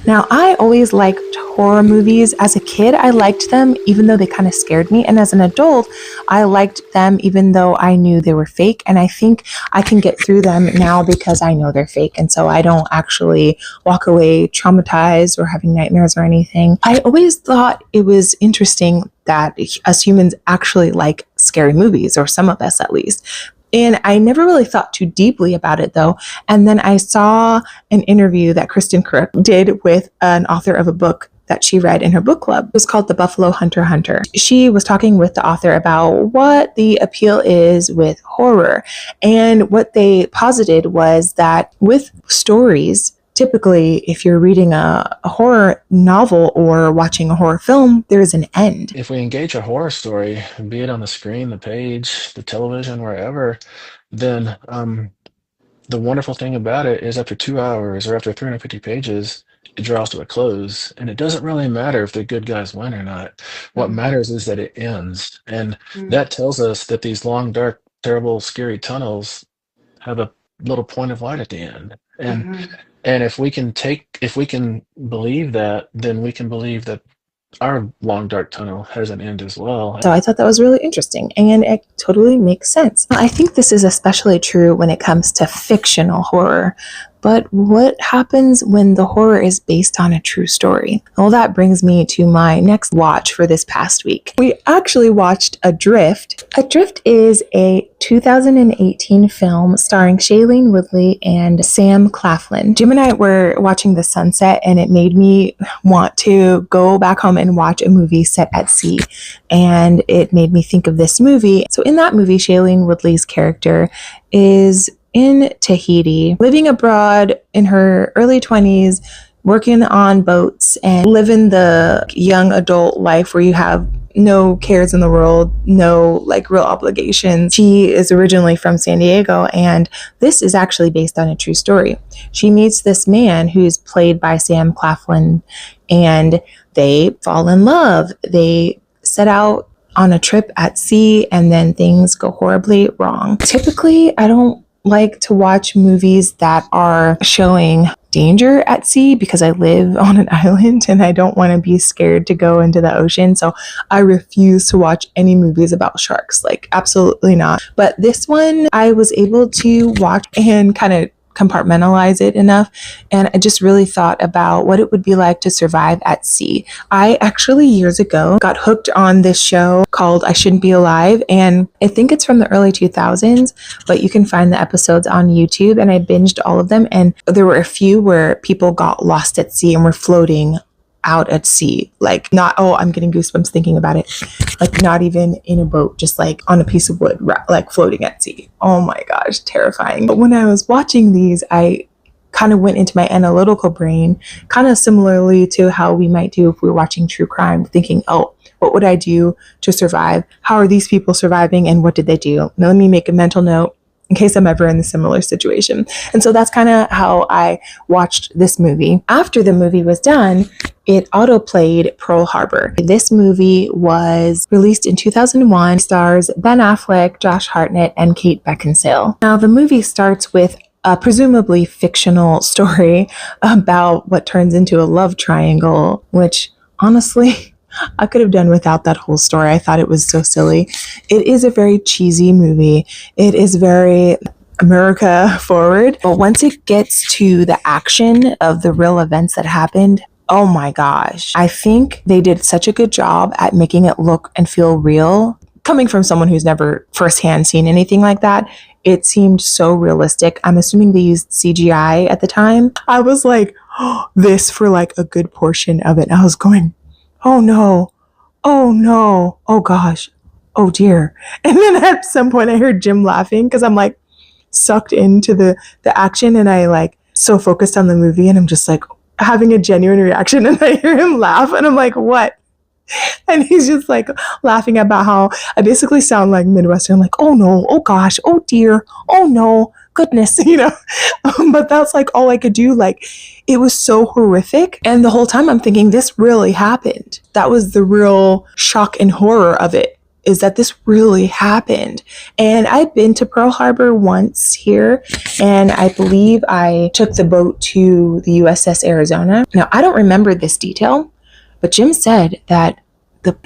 Now, I always liked horror movies. As a kid, I liked them even though they kind of scared me. And as an adult, I liked them even though I knew they were fake. And I think I can get through them now because I know they're fake. And so I don't actually walk away traumatized or having nightmares or anything. I always thought it was interesting that us humans actually like scary movies, or some of us at least. And I never really thought too deeply about it, though. And then I saw an interview that Kristen Crook did with an author of a book that she read in her book club. It was called The Buffalo Hunter. She was talking with the author about what the appeal is with horror. And what they posited was that with stories, typically, if you're reading a horror novel or watching a horror film, there's an end. If we engage a horror story, be it on the screen, the page, the television, wherever, then the wonderful thing about it is after 2 hours or after 350 pages, it draws to a close. And it doesn't really matter if the good guys win or not. What matters is that it ends. And that tells us that these long, dark, terrible, scary tunnels have a little point of light at the end. And if we can believe that, then we can believe that our long dark tunnel has an end as well. So I thought that was really interesting, and it totally makes sense. I think this is especially true when it comes to fictional horror. But what happens when the horror is based on a true story? Well, that brings me to my next watch for this past week. We actually watched Adrift. Adrift is a 2018 film starring Shailene Woodley and Sam Claflin. Jim and I were watching the sunset, and it made me want to go back home and watch a movie set at sea. And it made me think of this movie. So in that movie, Shailene Woodley's character is in Tahiti, living abroad in her early 20s, working on boats and living the young adult life where you have no cares in the world, no like real obligations. She is originally from San Diego, and this is actually based on a true story. She meets this man who's played by Sam Claflin, and they fall in love. They set out on a trip at sea, and then things go horribly wrong. Typically, I don't like to watch movies that are showing danger at sea because I live on an island and I don't want to be scared to go into the ocean. So I refuse to watch any movies about sharks, like absolutely not. But this one I was able to watch and kind of compartmentalize it enough, and I just really thought about what it would be like to survive at sea. I actually years ago got hooked on this show called I Shouldn't Be Alive, and I think it's from the early 2000s, but you can find the episodes on YouTube, and I binged all of them, and there were a few where people got lost at sea and were floating out at sea, like not, oh, I'm getting goosebumps thinking about it, like not even in a boat, just like on a piece of wood, like floating at sea. Oh my gosh, terrifying. But when I was watching these, I kind of went into my analytical brain, kind of similarly to how we might do if we were watching true crime, thinking, oh, what would I do to survive? How are these people surviving, and what did they do? Now let me make a mental note in case I'm ever in a similar situation. And so that's kind of how I watched this movie. After the movie was done, it autoplayed Pearl Harbor. This movie was released in 2001, stars Ben Affleck, Josh Hartnett, and Kate Beckinsale. Now, the movie starts with a presumably fictional story about what turns into a love triangle, which honestly, I could have done without that whole story. I thought it was so silly. It is a very cheesy movie. It is very America forward. But once it gets to the action of the real events that happened, oh my gosh. I think they did such a good job at making it look and feel real. Coming from someone who's never firsthand seen anything like that, it seemed so realistic. I'm assuming they used CGI at the time. I was like, oh, this for like a good portion of it. I was going, oh no, oh gosh, oh dear. And then at some point I heard Jim laughing because I'm like sucked into the action, and I like so focused on the movie, and I'm just like having a genuine reaction, and I hear him laugh, and I'm like, what? And he's just like laughing about how I basically sound like Midwestern, like, oh no, oh gosh, oh dear, oh no, goodness, you know. But that's like all I could do. Like, it was so horrific. And the whole time I'm thinking, this really happened. That was the real shock and horror of it. is that this really happened. And I've been to Pearl Harbor once here, and I believe I took the boat to the USS Arizona. Now, I don't remember this detail, but Jim said that the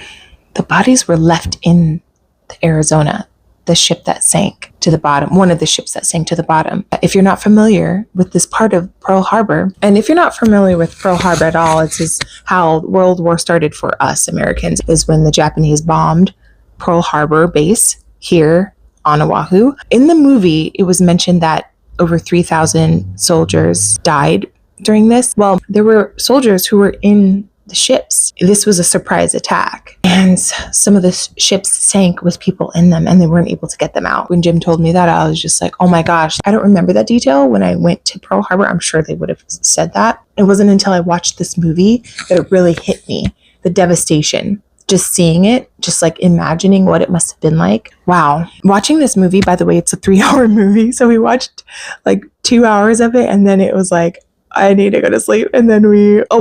bodies were left in the Arizona, the ship that sank to the bottom, one of the ships that sank to the bottom. If you're not familiar with this part of Pearl Harbor, and if you're not familiar with Pearl Harbor at all, it's just how World War started for us Americans, is when the Japanese bombed Pearl Harbor base here on Oahu. In the movie, it was mentioned that over 3,000 soldiers died during this. Well, there were soldiers who were in the ships. This was a surprise attack, and some of the ships sank with people in them, and they weren't able to get them out. When Jim told me that, I was just like, oh my gosh. I don't remember that detail. When I went to Pearl Harbor, I'm sure they would have said that. It wasn't until I watched this movie that it really hit me, the devastation. Just seeing it, just like imagining what it must have been like. Wow. Watching this movie, by the way, it's a 3-hour movie. So we watched like 2 hours of it, and then it was like, I need to go to sleep. And then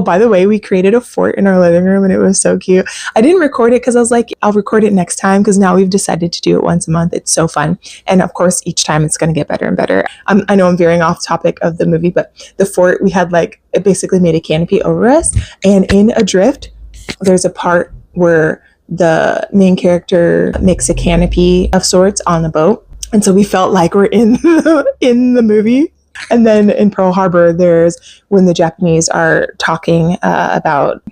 by the way, we created a fort in our living room, and it was so cute. I didn't record it because I was like, I'll record it next time, because now we've decided to do it once a month. It's so fun. And of course, each time it's going to get better and better. I know I'm veering off topic of the movie, but the fort, we had it basically made a canopy over us. And in Adrift, there's a part where the main character makes a canopy of sorts on the boat. And so we felt like we're in the movie. And then in Pearl Harbor, there's when the Japanese are talking about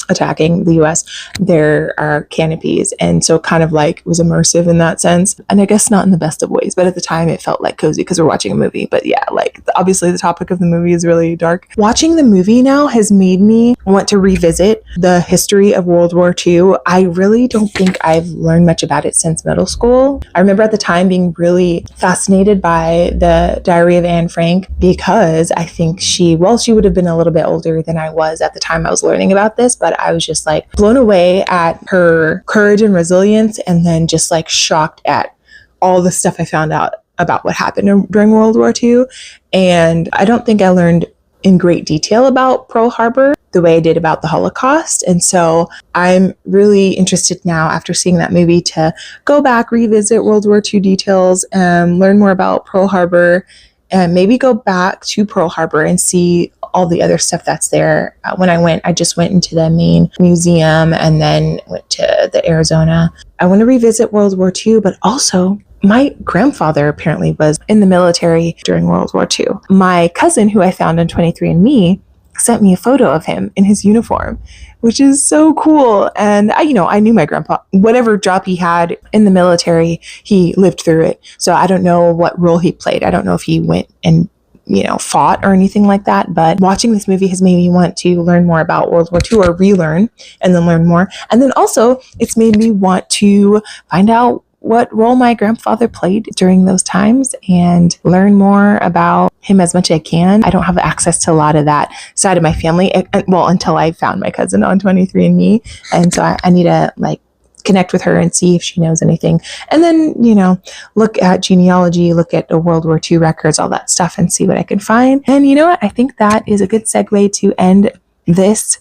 attacking the US, there are canopies. And so kind of like was immersive in that sense. And I guess not in the best of ways, but at the time it felt like cozy because we're watching a movie. But yeah, obviously the topic of the movie is really dark. Watching the movie now has made me want to revisit the history of World War II. I really don't think I've learned much about it since middle school. I remember at the time being really fascinated by the Diary of Anne Frank, because I think she would have been a little bit older than I was at the time I was learning about this, but I was just like blown away at her courage and resilience, and then just like shocked at all the stuff I found out about what happened during World War II. And I don't think I learned in great detail about Pearl Harbor the way I did about the Holocaust. And so I'm really interested now, after seeing that movie, to go back, revisit World War II details, learn more about Pearl Harbor, and maybe go back to Pearl Harbor and see all the other stuff that's there. When I just went into the main museum and then went to the Arizona. I want to revisit World War II, but also my grandfather apparently was in the military during World War II. My cousin, who I found on 23andMe, sent me a photo of him in his uniform, which is so cool. And I knew my grandpa, whatever job he had in the military, he lived through it. So I don't know what role he played. I don't know if he went and fought or anything like that. But watching this movie has made me want to learn more about World War II, or relearn and then learn more. And then also it's made me want to find out what role my grandfather played during those times and learn more about him as much as I can. I don't have access to a lot of that side of my family, until I found my cousin on 23andMe. And so I need to connect with her and see if she knows anything. And then, look at genealogy, look at the World War II records, all that stuff, and see what I can find. And you know what? I think that is a good segue to end this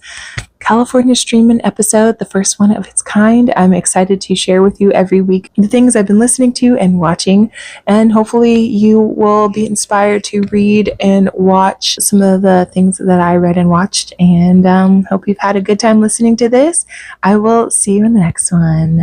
California Streamin episode, the first one of its kind. I'm excited to share with you every week the things I've been listening to and watching, and hopefully you will be inspired to read and watch some of the things that I read and watched, and hope you've had a good time listening to this. I will see you in the next one.